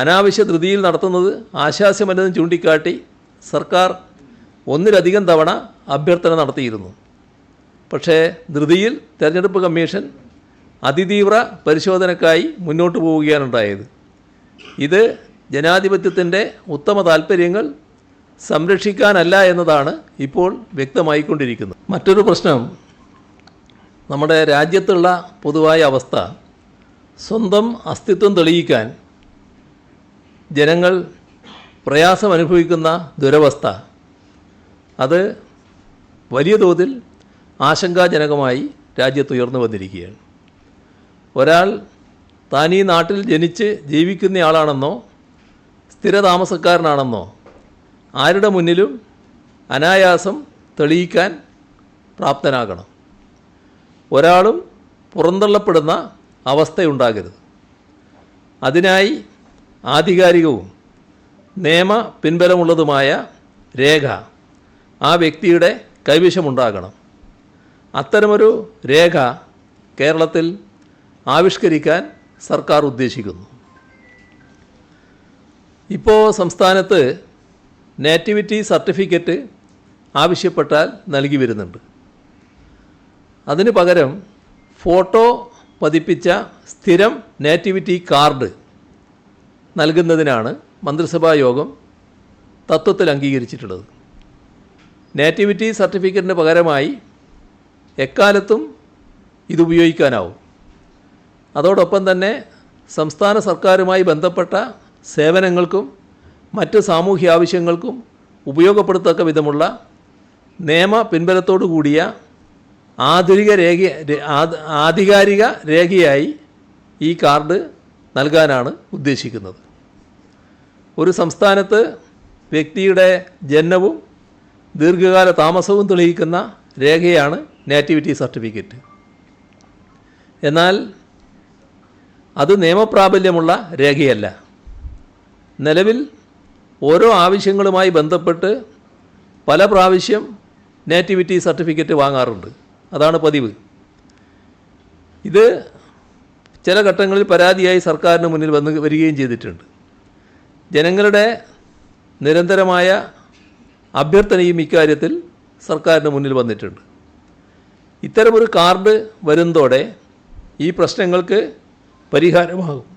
അനാവശ്യ ധൃതിയിൽ നടത്തുന്നത് ആശാസ്യമല്ലെന്ന് ചൂണ്ടിക്കാട്ടി സർക്കാർ ഒന്നിലധികം തവണ അഭ്യർത്ഥന നടത്തിയിരുന്നു. പക്ഷേ ധൃതിയിൽ തെരഞ്ഞെടുപ്പ് കമ്മീഷൻ അതിതീവ്ര പരിശോധനയ്ക്കായി മുന്നോട്ട് പോവുകയാണുണ്ടായത്. ഇത് ജനാധിപത്യത്തിൻ്റെ ഉത്തമ താൽപ്പര്യങ്ങൾ സംരക്ഷിക്കാനല്ല എന്നതാണ് ഇപ്പോൾ വ്യക്തമായിക്കൊണ്ടിരിക്കുന്നത്. മറ്റൊരു പ്രശ്നം, നമ്മുടെ രാജ്യത്തുള്ള പൊതുവായ അവസ്ഥ, സ്വന്തം അസ്തിത്വം തെളിയിക്കാൻ ജനങ്ങൾ പ്രയാസം അനുഭവിക്കുന്ന ദുരവസ്ഥ, അത് വലിയ തോതിൽ ആശങ്കാജനകമായി രാജ്യത്ത് ഉയർന്നു വന്നിരിക്കുകയാണ്. ഒരാൾ താൻ ഈ നാട്ടിൽ ജനിച്ച് ജീവിക്കുന്നയാളാണെന്നോ സ്ഥിരതാമസക്കാരനാണെന്നോ ആരുടെ മുന്നിലും അനായാസം തെളിയിക്കാൻ പ്രാപ്തനാകണം. ഒരാളും പുറന്തള്ളപ്പെടുന്ന അവസ്ഥയുണ്ടാകരുത്. അതിനായി ആധികാരികവും നിയമ പിൻബലമുള്ളതുമായ രേഖ ആ വ്യക്തിയുടെ കൈവശമുണ്ടാകണം. അത്തരമൊരു രേഖ കേരളത്തിൽ ആവിഷ്കരിക്കാൻ സർക്കാർ ഉദ്ദേശിക്കുന്നു. ഇപ്പോൾ സംസ്ഥാനത്ത് നേറ്റിവിറ്റി സർട്ടിഫിക്കറ്റ് ആവശ്യപ്പെട്ടാൽ നൽകി വരുന്നുണ്ട്. അതിന് പകരം ഫോട്ടോ പതിപ്പിച്ച സ്ഥിരം നേറ്റിവിറ്റി കാർഡ് നൽകുന്നതിനാണ് മന്ത്രിസഭാ യോഗം തത്വത്തിൽ അംഗീകരിച്ചിട്ടുള്ളത്. നേറ്റിവിറ്റി സർട്ടിഫിക്കറ്റിന് പകരമായി എക്കാലത്തും ഇതുപയോഗിക്കാനാവും. അതോടൊപ്പം തന്നെ സംസ്ഥാന സർക്കാരുമായി ബന്ധപ്പെട്ട സേവനങ്ങൾക്കും മറ്റ് സാമൂഹ്യ ആവശ്യങ്ങൾക്കും ഉപയോഗപ്പെടുത്തക്ക വിധമുള്ള നിയമ പിൻബലത്തോടു കൂടിയ ആധികാരിക രേഖയായി ഈ കാർഡ് നൽകാനാണ് ഉദ്ദേശിക്കുന്നത്. ഒരു സംസ്ഥാനത്ത് വ്യക്തിയുടെ ജനനവും ദീർഘകാല താമസവും തെളിയിക്കുന്ന രേഖയാണ് നേറ്റിവിറ്റി സർട്ടിഫിക്കറ്റ്. എന്നാൽ അത് നിയമപ്രാബല്യമുള്ള രേഖയല്ല. നിലവിൽ ഓരോ ആവശ്യങ്ങളുമായി ബന്ധപ്പെട്ട് പല പ്രാവശ്യം നേറ്റിവിറ്റി സർട്ടിഫിക്കറ്റ് വാങ്ങാറുണ്ട്. അതാണ് പതിവ്. ഇത് ചില ഘട്ടങ്ങളിൽ പരാതിയായി സർക്കാരിന് മുന്നിൽ വരികയും ചെയ്തിട്ടുണ്ട്. ജനങ്ങളുടെ നിരന്തരമായ അഭ്യർത്ഥനയും ഇക്കാര്യത്തിൽ സർക്കാരിന് മുന്നിൽ വന്നിട്ടുണ്ട്. ഇത്തരമൊരു കാർഡ് വരുന്നതോടെ ഈ പ്രശ്നങ്ങൾക്ക് പരിഹാരമാകും.